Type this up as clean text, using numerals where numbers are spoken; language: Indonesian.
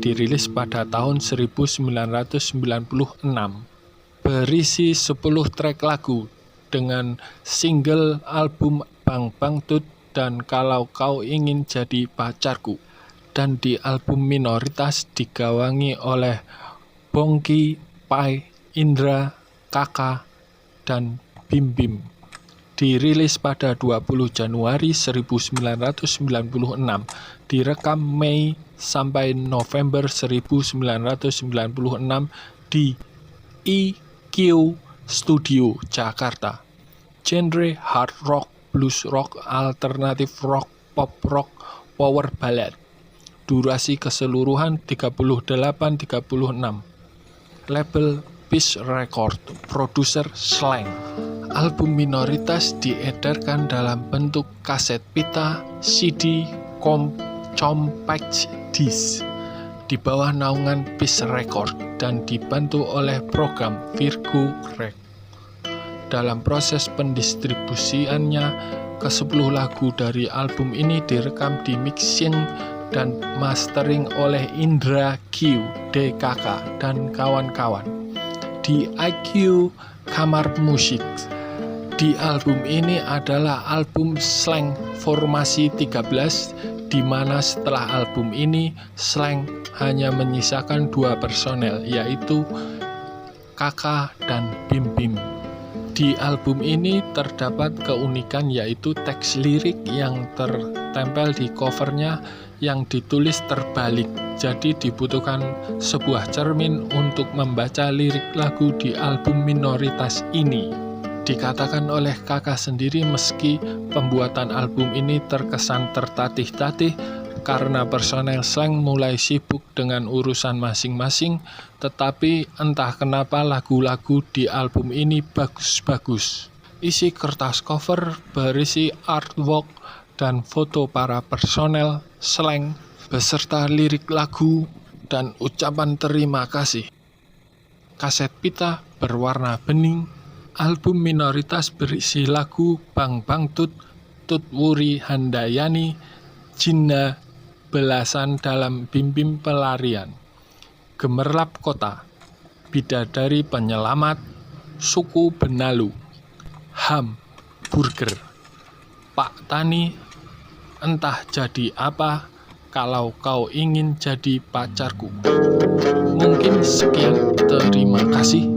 dirilis pada tahun 1996. Berisi 10 track lagu dengan single album Bang Bangtut dan Kalau Kau Ingin Jadi Pacarku. Dan di album Minoritas digawangi oleh Bongky, Pai, Indra, Kaka, dan Bim Bim. Dirilis pada 20 Januari 1996, direkam Mei sampai November 1996 di EQ Studio Jakarta. Genre hard rock, blues rock, alternatif rock, pop rock, power ballad. Durasi keseluruhan 38-36. Label Peace Record, produser Slank. Album Minoritas diedarkan dalam bentuk kaset pita, CD, compact disc di bawah naungan Peace Record dan dibantu oleh program Virgo Rec. Dalam proses pendistribusiannya, ke-10 lagu dari album ini direkam di mixing dan mastering oleh Indra Q, DKK, dan kawan-kawan di IQ Kamar Musik. Di album ini adalah album Slank Formasi 13, di mana setelah album ini Slank hanya menyisakan 2 personel, yaitu Kaka dan Bim Bim. Di album ini terdapat keunikan yaitu teks lirik yang tertempel di covernya yang ditulis terbalik. Jadi dibutuhkan sebuah cermin untuk membaca lirik lagu di album Minoritas ini. Dikatakan oleh Kakak sendiri, meski pembuatan album ini terkesan tertatih-tatih karena personel Slank mulai sibuk dengan urusan masing-masing, tetapi entah kenapa lagu-lagu di album ini bagus-bagus. Isi kertas cover berisi artwork dan foto para personel Slank beserta lirik lagu dan ucapan terima kasih. Kaset pita berwarna bening. Album Minoritas berisi lagu Bang Bangtut, Tut Wuri Handayani, Jinna, Belasan dalam Bim Bim Pelarian, Gemerlap Kota, Bidadari Penyelamat, Suku Benalu, Ham, Burger, Pak Tani, Entah Jadi Apa, Kalau Kau Ingin Jadi Pacarku. Mungkin sekian, terima kasih.